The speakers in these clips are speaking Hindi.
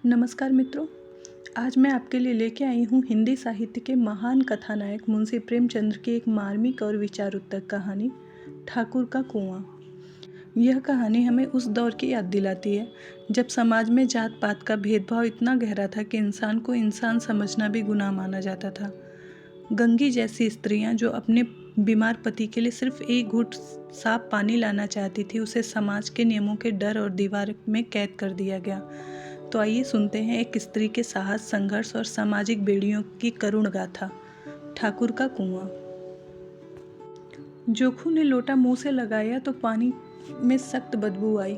नमस्कार मित्रों। आज मैं आपके लिए लेके आई हूँ हिंदी साहित्य के महान कथानायक मुंशी प्रेमचंद्र की एक मार्मिक और विचारोत्तक कहानी ठाकुर का कुआं। यह कहानी हमें उस दौर की याद दिलाती है जब समाज में जात पात का भेदभाव इतना गहरा था कि इंसान को इंसान समझना भी गुनाह माना जाता था। गंगी जैसी स्त्रियां जो अपने बीमार पति के लिए सिर्फ एक घूंट साफ पानी लाना चाहती थी, उसे समाज के नियमों के डर और दीवार में कैद कर दिया गया। तो आइए सुनते हैं एक स्त्री के साहस, संघर्ष और सामाजिक बेड़ियों की करुण गाथा, ठाकुर का कुआं। जोखू ने लोटा मुंह से लगाया तो पानी में सख्त बदबू आई।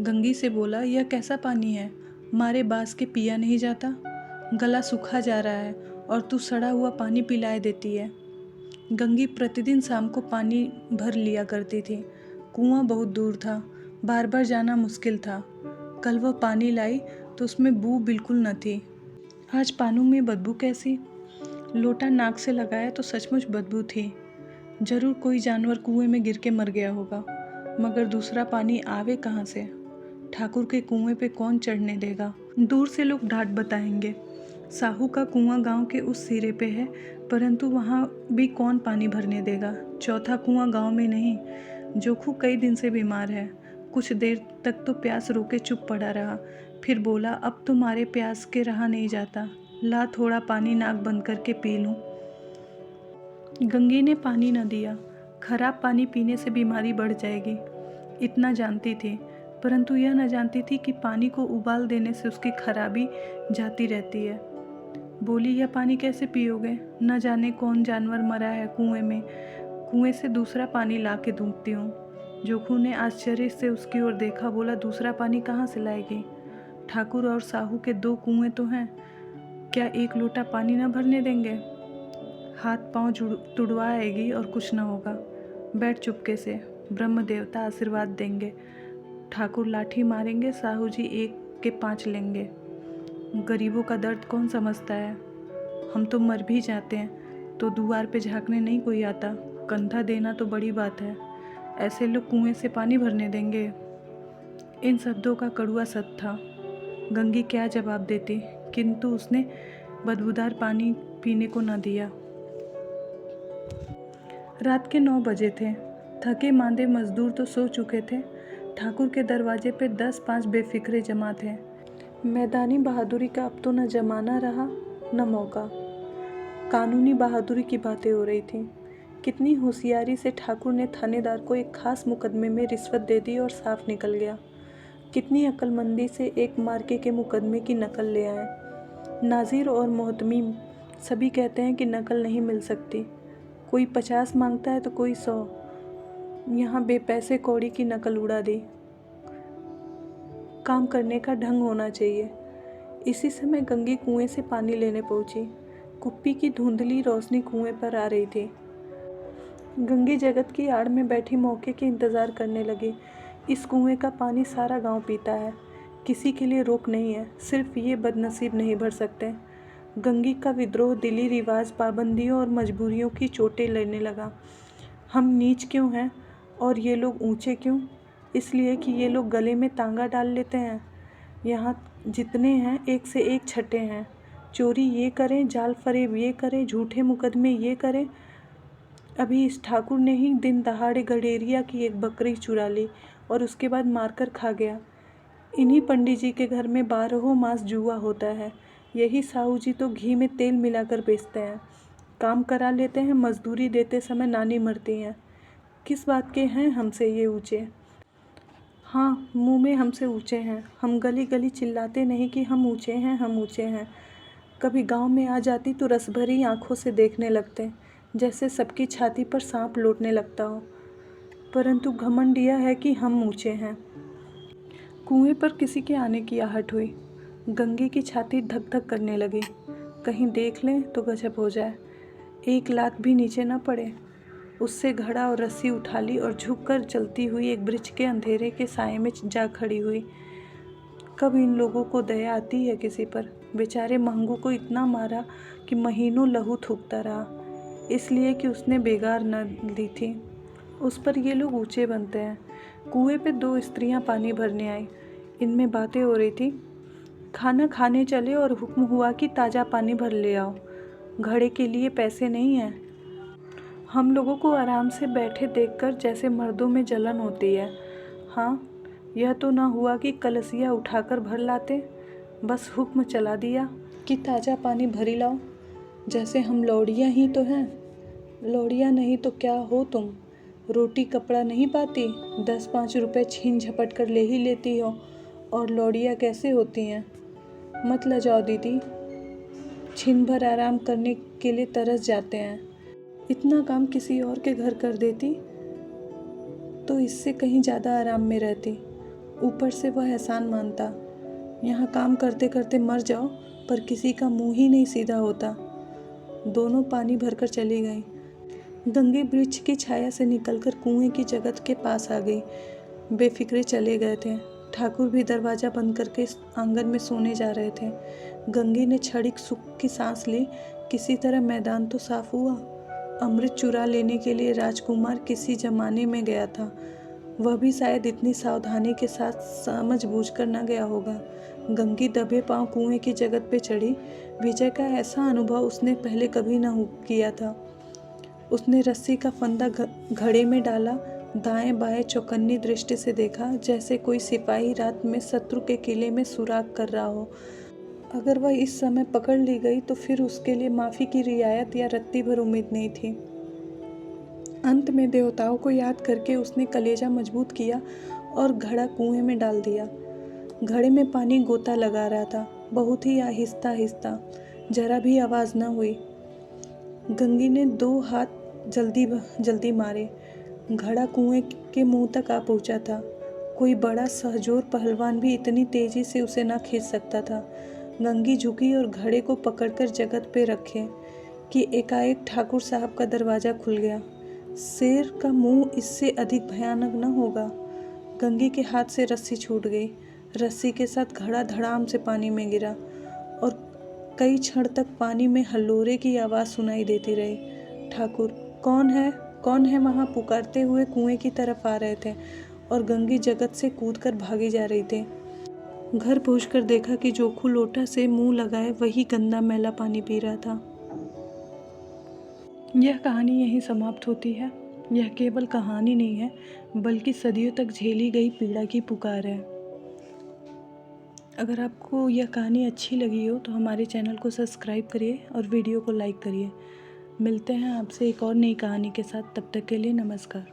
गंगी से बोला, यह कैसा पानी है? मारे बास के पिया नहीं जाता? गला सूखा जा रहा है और तू सड़ा हुआ पानी पिलाए देती है। गंगी प्रतिदिन शाम को पानी भर लिया करती थी। कुआं बहुत दूर था, बार बार जाना मुश्किल था। कल वह पानी लाई तो उसमें बू बिल्कुल न थी। आज पानी में बदबू कैसी? लोटा नाक से लगाया तो सचमुच बदबू थी। जरूर कोई जानवर कुएं में गिर के मर गया होगा, मगर दूसरा पानी आवे कहाँ से? ठाकुर के कुएं पे कौन चढ़ने देगा? दूर से लोग ढाट बताएंगे। साहू का कुआं गांव के उस सिरे पे है, परंतु वहां भी कौन पानी भरने देगा? चौथा कुआं गांव में नहीं। जोखू कई दिन से बीमार है। कुछ देर तक तो प्यास रोके चुप पड़ा रहा, फिर बोला, अब तुम्हारे प्यास के रहा नहीं जाता, ला थोड़ा पानी नाक बंद करके पी लूं। गंगी ने पानी न दिया। खराब पानी पीने से बीमारी बढ़ जाएगी, इतना जानती थी, परंतु यह न जानती थी कि पानी को उबाल देने से उसकी खराबी जाती रहती है। बोली, यह पानी कैसे पियोगे? न जाने कौन जानवर मरा है कुएं में, कुएं से दूसरा पानी ला के दूंघती हूँ। जोखू ने आश्चर्य से उसकी ओर देखा। बोला, दूसरा पानी कहाँ से लाएगी? ठाकुर और साहू के 2 कुएं तो हैं, क्या एक लोटा पानी न भरने देंगे? हाथ पांव तुड़वा आएगी और कुछ न होगा। बैठ चुपके से, ब्रह्म देवता आशीर्वाद देंगे। ठाकुर लाठी मारेंगे, साहू जी 1 के 5 लेंगे। गरीबों का दर्द कौन समझता है? हम तो मर भी जाते हैं तो दुआर पे झांकने नहीं कोई आता, कंधा देना तो बड़ी बात है। ऐसे लोग कुएं से पानी भरने देंगे? इन शब्दों का कड़वा सत्य था। गंगी क्या जवाब देती, किंतु उसने बदबूदार पानी पीने को न दिया। रात के 9 बजे थे। थके मांदे मजदूर तो सो चुके थे। ठाकुर के दरवाजे पे 10-5 बेफिक्रे जमा थे। मैदानी बहादुरी का अब तो न जमाना रहा न मौका। कानूनी बहादुरी की बातें हो रही थी। कितनी होशियारी से ठाकुर ने थानेदार को एक खास मुकदमे में रिश्वत दे दी और साफ निकल गया। कितनी अक्लमंदी से एक मार्के के मुकदमे की नकल ले आए। नाजिर और मोहतमीम सभी कहते हैं कि नकल नहीं मिल सकती। कोई 50 मांगता है तो कोई 100। यहाँ बेपैसे कौड़ी की नकल उड़ा दी। काम करने का ढंग होना चाहिए। इसी समय गंगी कुएं से पानी लेने पहुंची। कुप्पी की धुंधली रोशनी कुएं पर आ रही थी। गंगी जगत की आड़ में बैठी मौके के इंतज़ार करने लगी। इस कुएं का पानी सारा गांव पीता है, किसी के लिए रोक नहीं है, सिर्फ ये बदनसीब नहीं भर सकते। गंगी का विद्रोह दिली रिवाज, पाबंदियों और मजबूरियों की चोटें लेने लगा। हम नीच क्यों हैं और ये लोग ऊंचे क्यों? इसलिए कि ये लोग गले में तांगा डाल लेते हैं। यहाँ जितने हैं एक से एक छठे हैं। चोरी ये करें, जाल फरेब ये करें, झूठे मुकदमे ये करें। अभी इस ठाकुर ने ही दिन दहाड़े गडेरिया की एक बकरी चुरा ली और उसके बाद मारकर खा गया। इन्हीं पंडित जी के घर में 12 मास जुआ होता है। यही साहू जी तो घी में तेल मिलाकर बेचते हैं। काम करा लेते हैं, मजदूरी देते समय नानी मरती हैं। किस बात के हैं हमसे ये ऊंचे? हाँ, मुंह में हमसे ऊंचे हैं। हम गली गली चिल्लाते नहीं कि हम ऊंचे हैं, हम ऊंचे हैं। कभी गांव में आ जाती तो रस भरी आंखों से देखने लगते, जैसे सबकी छाती पर सांप लौटने लगता हो। परंतु घमंड यह है कि हम ऊंचे हैं। कुएं पर किसी के आने की आहट हुई। गंगी की छाती धक धक करने लगी। कहीं देख लें तो गजब हो जाए, एक लात भी नीचे न पड़े। उससे घड़ा और रस्सी उठा ली और झुककर चलती हुई एक वृक्ष के अंधेरे के साए में जा खड़ी हुई। कब इन लोगों को दया आती है किसी पर? बेचारे महंगू को इतना मारा कि महीनों लहू थूकता रहा, इसलिए कि उसने बेगार न ली थी। उस पर ये लोग ऊंचे बनते हैं। कुएं पे 2 स्त्रियां पानी भरने आई। इनमें बातें हो रही थी। खाना खाने चले और हुक्म हुआ कि ताज़ा पानी भर ले आओ। घड़े के लिए पैसे नहीं हैं। हम लोगों को आराम से बैठे देखकर जैसे मर्दों में जलन होती है। हाँ, यह तो ना हुआ कि कलसिया उठाकर भर लाते, बस हुक्म चला दिया कि ताज़ा पानी भरी लाओ। जैसे हम लौड़िया ही तो हैं। लौड़िया नहीं तो क्या हो तुम? रोटी कपड़ा नहीं पाती, 10-5 रुपए छीन झपट कर ले ही लेती हो। और लौड़िया कैसे होती हैं? मत लजाओ दीदी, छिन भर आराम करने के लिए तरस जाते हैं। इतना काम किसी और के घर कर देती तो इससे कहीं ज़्यादा आराम में रहती। ऊपर से वह एहसान मानता। यहाँ काम करते करते मर जाओ, पर किसी का मुंह ही नहीं सीधा होता। दोनों पानी भरकर चली गई। गंगे वृक्ष की छाया से निकलकर कुएं की जगत के पास आ गई। बेफिक्रे चले गए थे। ठाकुर भी दरवाज़ा बंद करके आंगन में सोने जा रहे थे। गंगी ने क्षणिक सुख की सांस ली। किसी तरह मैदान तो साफ हुआ। अमृत चुरा लेने के लिए राजकुमार किसी जमाने में गया था। वह भी शायद इतनी सावधानी के साथ समझ बूझ कर न गया होगा। गंगी दबे पांव कुएं की जगत पे चढ़ी। विजय का ऐसा अनुभव उसने पहले कभी न किया था। उसने रस्सी का फंदा घड़े में डाला, दाएं बाएं चौकन्नी दृष्टि से देखा, जैसे कोई सिपाही रात में शत्रु के किले में सुराग कर रहा हो। अगर वह इस समय पकड़ ली गई तो फिर उसके लिए माफ़ी की रियायत या रत्ती भर उम्मीद नहीं थी। अंत में देवताओं को याद करके उसने कलेजा मजबूत किया और घड़ा कुएं में डाल दिया। घड़े में पानी गोता लगा रहा था, बहुत ही आहिस्ता आहिस्ता, जरा भी आवाज़ न हुई। गंगी ने 2 हाथ जल्दी जल्दी मारे। घड़ा कुएं के मुंह तक आ पहुंचा था। कोई बड़ा सहजोर पहलवान भी इतनी तेजी से उसे न खींच सकता था। गंगी झुकी और घड़े को पकड़कर जगत पे रखे कि एकाएक ठाकुर साहब का दरवाज़ा खुल गया। शेर का मुंह इससे अधिक भयानक न होगा। गंगी के हाथ से रस्सी छूट गई। रस्सी के साथ घड़ा धड़ाम से पानी में गिरा और कई क्षण तक पानी में हल्लोरे की आवाज़ सुनाई देती रही। ठाकुर कौन है वहाँ पुकारते हुए कुएं की तरफ आ रहे थे और गंगी जगत से कूदकर भागी जा रही थी। घर पहुंचकर देखा कि जोखू लोटा से मुंह लगाए वही गंदा मैला पानी पी रहा था। यह कहानी यहीं समाप्त होती है। यह केवल कहानी नहीं है, बल्कि सदियों तक झेली गई पीड़ा की पुकार है। अगर आपको यह कहानी अच्छी लगी हो तो हमारे चैनल को सब्सक्राइब करिए और वीडियो को लाइक करिए। मिलते हैं आपसे एक और नई कहानी के साथ। तब तक के लिए नमस्कार।